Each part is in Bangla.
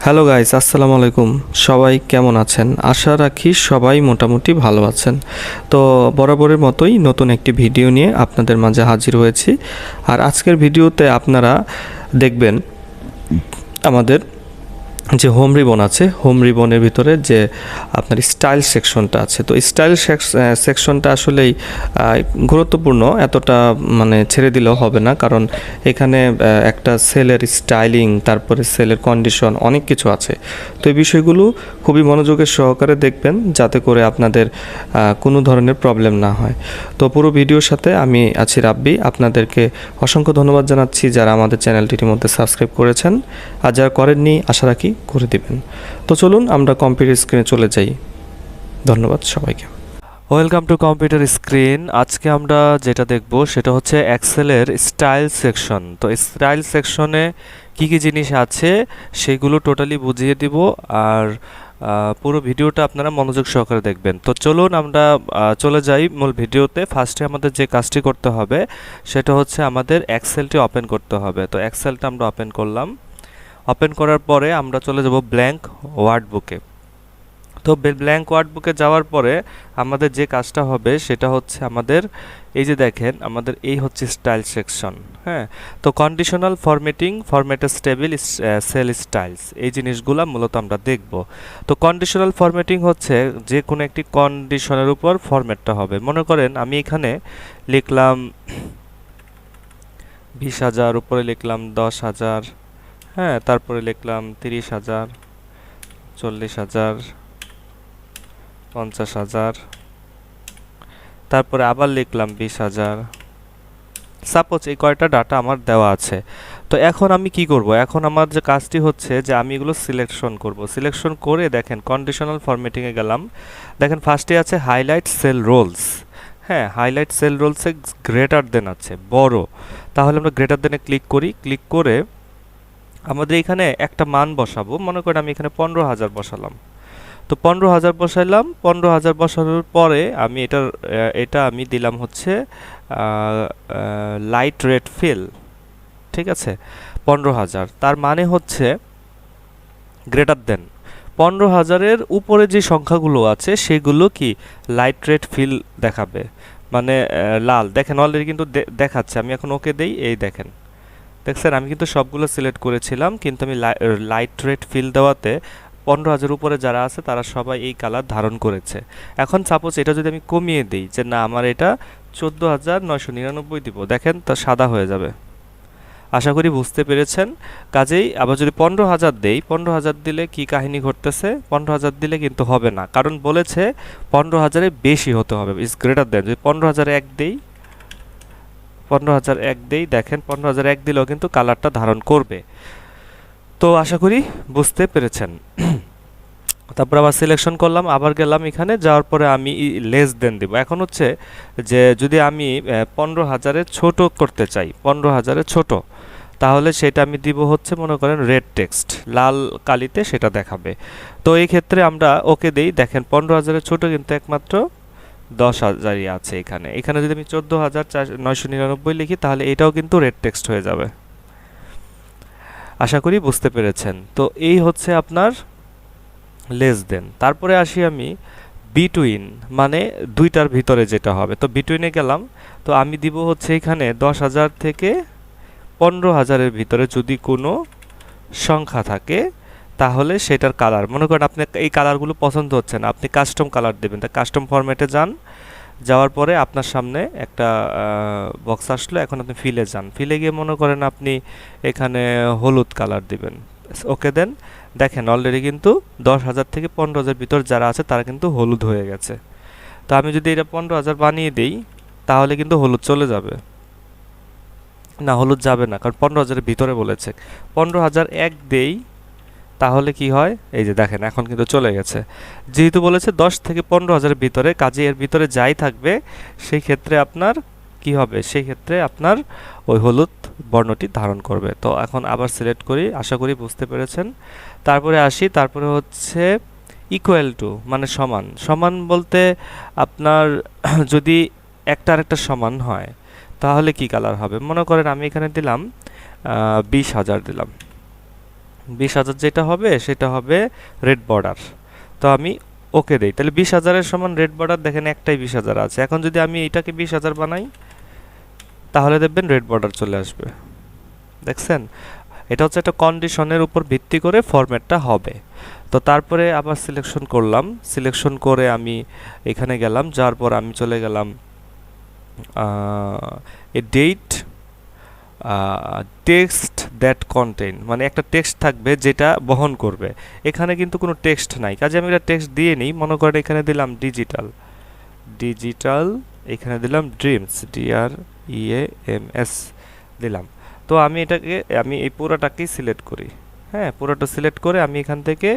হ্যালো গাইস, আসসালামু আলাইকুম। সবাই কেমন আছেন? আশা রাখি সবাই মোটামুটি ভালো আছেন। তো বরাবরের মতোই নতুন একটি ভিডিও নিয়ে আপনাদের মাঝে হাজির হয়েছি। আর আজকের ভিডিওতে আপনারা দেখবেন আমাদের যে হোম রিবন আছে, হোম রিবনের ভিতরে যে আপনার স্টাইল সেকশনটা আছে, তো স্টাইল সেকশনটা আসলেই গুরুত্বপূর্ণ। এতটা মানে ছেড়ে দিলেও হবে না, কারণ এখানে একটা সেলের স্টাইলিং, তারপরে সেলের কন্ডিশন, অনেক কিছু আছে। তো এই বিষয়গুলো খুবই মনোযোগের সহকারে দেখবেন, যাতে করে আপনাদের কোনো ধরনের প্রবলেম না হয়। তো পুরো ভিডিওর সাথে আমি আছি রাব্বি। আপনাদেরকে অসংখ্য ধন্যবাদ জানাচ্ছি যারা আমাদের চ্যানেলটির মধ্যে সাবস্ক্রাইব করেছেন, আর যারা করেননি আশা রাখি করে দিবেন। তো চলুন আমরা কম্পিউটার স্ক্রিনে চলে যাই। ধন্যবাদ সবাইকে। Welcome to computer screen. আজকে আমরা যেটা দেখব সেটা হচ্ছে এক্সেলের স্টাইল সেকশন। তো স্টাইল সেকশনে কি কি জিনিস আছে সেগুলো টোটালি বুঝিয়ে দিব, আর পুরো ভিডিওটা আপনারা মনোযোগ সহকারে দেখবেন। তো চলুন আমরা চলে যাই মূল ভিডিওতে। ফার্স্টে আমাদের যে কাজটি করতে হবে সেটা হচ্ছে আমাদের এক্সেলটি ওপেন করতে হবে। তো এক্সেলটা আমরা ওপেন করলাম। ওপেন করার পরে আমরা চলে যাব ব্ল্যাঙ্ক ওয়ার্ডবুকে। তো ব্ল্যাঙ্ক ওয়ার্ডবুকে যাওয়ার পরে আমাদের যে কাজটা হবে সেটা হচ্ছে আমাদের এই যে দেখেন, আমাদের এই হচ্ছে স্টাইল সেকশন। হ্যাঁ, তো conditional formatting, formatted stable, cell styles, এই জিনিসগুলো মূলত আমরা দেখব। তো কন্ডিশনাল ফরম্যাটিং হচ্ছে যে কোনো একটি কন্ডিশনের উপর ফরম্যাটটা হবে। মনে করেন আমি এখানে লিখলাম 20,000, উপরে লিখলাম 10,000, হ্যাঁ, তারপরে লিখলাম 30,000, 40,000, 50,000, তারপরে আবার লিখলাম 20,000। সাপোজ এই কয়টা ডাটা আমার দেওয়া আছে। তো এখন আমি কি করব? এখন আমার যে কাজটি হচ্ছে যে আমি এগুলো সিলেকশন করব। সিলেকশন করে দেখেন কন্ডিশনাল ফরম্যাটিংয়ে গেলাম। দেখেন ফার্স্টে আছে হাইলাইট সেল রোলস। হ্যাঁ, হাইলাইট সেল রোলসে গ্রেটার দেন আছে, বড়। তাহলে আমরা গ্রেটার দেনে ক্লিক করি। ক্লিক করে আমাদের এখানে একটা মান বসাবো। মনে করেন আমি এখানে 15,000 বসালাম। তো 15,000 বসাইলাম। 15,000 বসানোর পরে আমি এটা আমি দিলাম হচ্ছে লাইট রেড ফিল। ঠিক আছে, 15,000, তার মানে হচ্ছে গ্রেটার দেন 15,000-এর উপরে যে সংখ্যাগুলো আছে সেগুলো কি লাইট রেড ফিল দেখাবে, মানে লাল। দেখেন অলরেডি কিন্তু দেখাচ্ছে। আমি এখন ওকে দেই, এই দেখেন, দেখছেন আমি কিন্তু সবগুলো সিলেক্ট করেছিলাম, কিন্তু আমি লাইট রেড ফিল দেওয়াতে 15,000 উপরে যারা আছে তারা সবাই এই কালার ধারণ করেছে। এখন সাপোজ এটা যদি আমি কমিয়ে দিই, যে না আমার এটা 14,999 দিব, দেখেন তা সাদা হয়ে যাবে। আশা করি বুঝতে পেরেছেন। কাজেই আবার যদি 15,000 দেই, 15,000 দিলে কি কাহিনী ঘটতেছে? 15,000 দিলে কিন্তু হবে না, কারণ বলেছে 15,000-এর বেশি হতে হবে, ইজ গ্রেটার দেন। যদি 15,001 দেই, 15,001 দেই, দেখেন 15,001 দিলেও কিন্তু কালারটা ধারণ করবে। তো আশা করি বুঝতে পেরেছেন। তারপর আবার সিলেকশন করলাম, আবার গেলাম এখানে, যাওয়ার পরে আমি লেস দেন দিব। এখন হচ্ছে যে যদি আমি 15,000-এর ছোট করতে চাই, 15,000-এর ছোট, তাহলে সেটা আমি দিব হচ্ছে মনে করেন রেড টেক্সট, লাল কালিতে সেটা দেখাবে। তো এই ক্ষেত্রে আমরা ওকে দেই। দেখেন 15,000-এর ছোট কিন্তু একমাত্র 10,000-ই আছে এখানে। এখানে যদি আমি 14,999 লিখি তাহলে এটাও কিন্তু রেড টেক্সট হয়ে যাবে। আশা করি বুঝতে পেরেছেন। তো এই হচ্ছে আপনার লেস দেন। তারপরে আসি আমি বিটুইন, মানে দুইটার ভিতরে যেটা হবে। তো বিটুইনে গেলাম। তো আমি দিব হচ্ছে এখানে 10,000 থেকে 15,000-এর ভিতরে যদি কোনো সংখ্যা থাকে তাহলে সেটার কালার, মনে করেন আপনি এই কালারগুলো পছন্দ হচ্ছে না, আপনি কাস্টম কালার দেবেন। তা কাস্টম ফরম্যাটে যান, যাওয়ার পরে আপনার সামনে একটা বক্স আসলো। এখন আপনি ফিলে যান। ফিলে গিয়ে মনে করেন আপনি এখানে হলুদ কালার দিবেন, ওকে দেন। দেখেন অলরেডি কিন্তু 10,000 থেকে 15,000 ভিতর যারা আছে তারা কিন্তু হলুদ হয়ে গেছে। তো আমি যদি এটা 15,000 বানিয়ে দিই তাহলে কিন্তু হলুদ চলে যাবে না, হলুদ যাবে না, কারণ 15,000-এর ভিতরে বলেছে। 15,001 দেই, তাহলে কি হয়? এই যে দেখেন এখন কিন্তু চলে গেছে, যেহেতু বলেছে 10 থেকে 15,000-এর ভিতরে। কাজে এর ভিতরে যাই থাকবে সেই ক্ষেত্রে আপনার কি হবে? সেই ক্ষেত্রে আপনার ওই হলুদ বর্ণটি ধারণ করবে। তো এখন আবার সিলেক্ট করি, আশা করি বুঝতে পেরেছেন। তারপরে আসি, তারপরে হচ্ছে ইকুয়াল টু, মানে সমান। সমান বলতে আপনার যদি একটা আরেকটা সমান হয় তাহলে কি কালার হবে? মনে করেন আমি এখানে দিলাম 20,000 দিলাম, 20,000 যেটা হবে সেটা হবে রেড বর্ডার। তো আমি ওকে দেই, তাহলে 20,000-এর সমান রেড বর্ডার দেখেন একটাই 20,000 আছে। এখন যদি আমি এটাকে 20,000 বানাই তাহলে দেখবেন রেড বর্ডার চলে আসবে। দেখছেন, এটা হচ্ছে একটা কন্ডিশনের উপর ভিত্তি করে ফরম্যাটটা হবে। তো তারপরে আবার সিলেকশন করলাম, সিলেকশন করে আমি এখানে গেলাম, যার পর আমি চলে গেলাম এ ডেট টেক্সট দ্যাট কন্টেইন, মানে একটা টেক্সট থাকবে যেটা বহন করবে। এখানে কিন্তু কোনো টেক্সট নাই, কাজে আমি একটা টেক্সট দিয়ে নিই। মনে করেন এখানে দিলাম ডিজিটাল, ডিজিটাল, এখানে দিলাম ড্রিমস, DREAMS দিলাম। তো আমি এটাকে, আমি এই পুরোটাকেই সিলেক্ট করি। হ্যাঁ, পুরোটা সিলেক্ট করে আমি এখান থেকে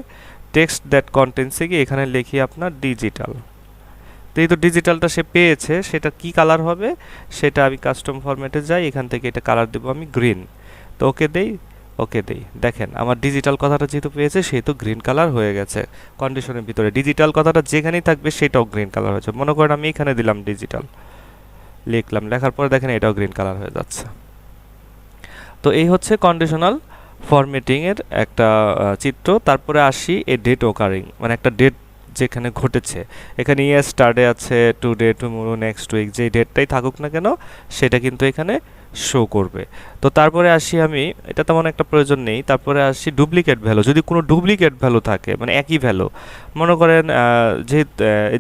টেক্সট দ্যাট কন্টেন্টসে গিয়ে এখানে লিখি আপনার ডিজিটাল। যেহেতু ডিজিটালটা সে পেয়েছে, সেটা কি কালার হবে সেটা আমি কাস্টম ফরম্যাটে যাই, এখান থেকে এটা কালার দেবো আমি গ্রিন। তো ওকে দেই, ওকে দেই। দেখেন আমার ডিজিটাল কথাটা যেহেতু পেয়েছে সেহেতু গ্রিন কালার হয়ে গেছে। কন্ডিশনের ভিতরে ডিজিটাল কথাটা যেখানেই থাকবে সেটাও গ্রিন কালার হয়েছে। মনে করেন আমি এখানে দিলাম ডিজিটাল, লিখলাম, লেখার পরে দেখেন এটাও গ্রিন কালার হয়ে যাচ্ছে। তো এই হচ্ছে কন্ডিশনাল ফরম্যাটিংয়ের একটা চিত্র। তারপরে আসি এ ডেট ওকারিং, মানে একটা ডেট যেখানে ঘটেছে। এখানে স্টারডে আছে, টুডে, টুমরো, নেক্সট উইক, যে ডেটটাই থাকুক না কেন সেটা কিন্তু এখানে শো করবে। তো তারপরে আসি আমি, এটা তেমন একটা প্রয়োজন নেই। তারপরে আসি ডুপ্লিকেট ভ্যালু, যদি কোনো ডুপ্লিকেট ভ্যালু থাকে, মানে একই ভ্যালু, মনে করেন যে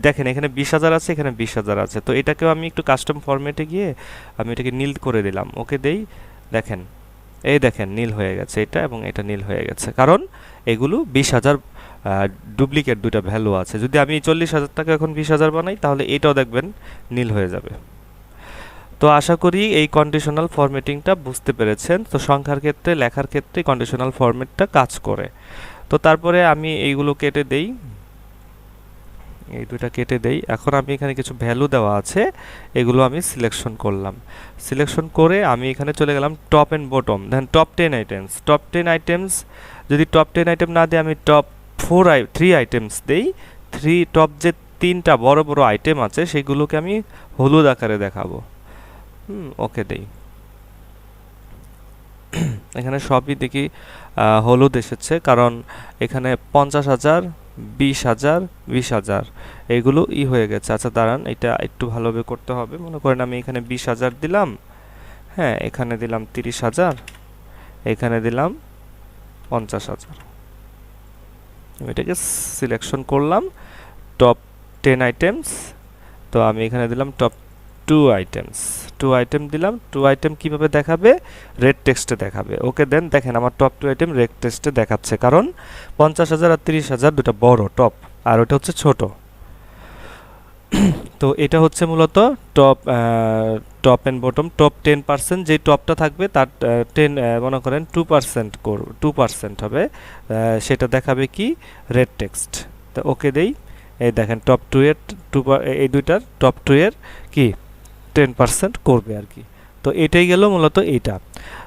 দেখেন এখানে 20,000 আছে, এখানে 20,000 আছে, তো এটাকেও আমি একটু কাস্টম ফরম্যাটে গিয়ে আমি এটাকে নীল করে দিলাম, ওকে দেই। দেখেন, এই দেখেন নীল হয়ে গেছে এটা এবং এটা নীল হয়ে গেছে, কারণ এগুলো 20,000 ডুপ্লিকেট দুইটা ভ্যালু আছে। যদি আমি 40,000 টাকা এখন 20,000 বানাই তাহলে এটাও দেখবেন নীল হয়ে যাবে। তো আশা করি এই কন্ডিশনাল ফরম্যাটিংটা বুঝতে পেরেছেন। তো সংখ্যার ক্ষেত্রে, লেখার ক্ষেত্রে কন্ডিশনাল ফরম্যাটটা কাজ করে। তো তারপরে আমি এইগুলো কেটে দেই, এই দুইটা কেটে দেই। এখন আমি এখানে কিছু ভ্যালু দেওয়া আছে, এগুলো আমি সিলেকশন করলাম। সিলেকশন করে আমি এখানে চলে গেলাম top and bottom, then top 10 items. Top 10 items, যদি টপ 10 আইটেম না দিয়ে আমি টপ 3 আইটেমস দেই। টপ যে 3টা বড় বড় আইটেম আছে সেগুলোকে আমি হলুদ আকারে দেখাবো। ওকে দেই। এখানে সবই দেখি হলুদ এসেছে, কারণ এখানে 50,000, 20,000, 20,000 এগুলো হয়ে গেছে। আচ্ছা দাঁড়ান, এটা একটু ভালোভাবে করতে হবে। মনে করেন আমি এখানে 20,000 দিলাম, হ্যাঁ, এখানে দিলাম 30,000, এখানে দিলাম 50,000। আমি এটাকে সিলেকশন করলাম, টপ 10 আইটেমস। তো আমি এখানে দিলাম টপ 2 আইটেমস, 2 আইটেম দিলাম। 2 আইটেম কিভাবে দেখাবে? রেড টেক্সটে দেখাবে। ওকে দেন, দেখেন আমার টপ 2 আইটেম রেড টেক্সটে দেখাচ্ছে, কারণ 50,000 আর 30,000 দুটো বড় টপ, আর ওটা হচ্ছে ছোট। তো এটা হচ্ছে মূলত top, top and bottom. Top 10%, যে টপটা থাকবে তার 10, মনে করেন 2% 2% হবে, সেটা দেখাবে কি? Red text. তো ওকে দেই। এই দেখেন টপ 2 এর এই দুইটার টপ 2 এর কি 10% করবে আর কি। তো এটাই গেল মূলত এইটা।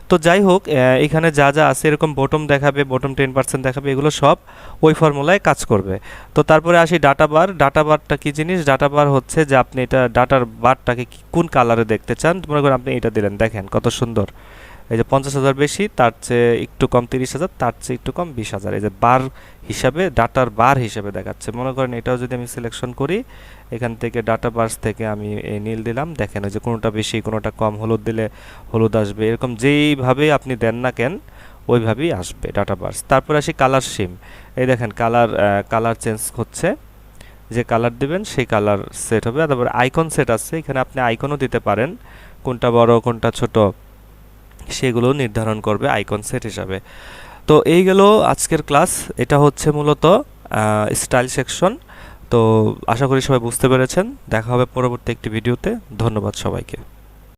তো যাই হোক, এখানে যা যা আছে এরকম বটম দেখাবে, বটম 10% দেখাবে, এগুলো সব ওই ফর্মুলায় কাজ করবে। তো তারপরে আসি ডাটা বার। ডাটা বারটা কি জিনিস? ডাটা বার হচ্ছে যে আপনি এটা ডাটার বারটাকে কোন কালারে দেখতে চান। মনে করেন আপনি এটা দিলেন, দেখেন কত সুন্দর, এই যে 50,000 বেশি, তার চেয়ে একটু কম 30,000, তার চেয়ে একটু কম 20,000, এই যে বার হিসাবে, ডাটার বার হিসাবে দেখাচ্ছে। মনে করেন এটাও যদি আমি সিলেকশন করি, এখান থেকে ডাটা বার্স থেকে আমি নীল দিলাম, দেখেন ওই যে কোনোটা বেশি কোনোটা কম, হলুদ দিলে হলুদ আসবে, এরকম যেইভাবে আপনি দেন না কেন ওইভাবেই আসবে ডাটা বার্স। তারপর আসি কালার সিম। এই দেখেন কালার চেঞ্জ হচ্ছে, যে কালার দিবেন সেই কালার সেট হবে। তারপর আইকন সেট আছে, এখানে আপনি আইকনও দিতে পারেন, কোনটা বড় কোনটা ছোট সেগুলো নির্ধারণ করবে আইকন সেট হিসাবে। তো এই গেল আজকের ক্লাস। এটা হচ্ছে মূলত স্টাইল সেকশন। তো আশা করি সবাই বুঝতে পেরেছেন। দেখা হবে পরবর্তী একটি ভিডিওতে। ধন্যবাদ সবাইকে।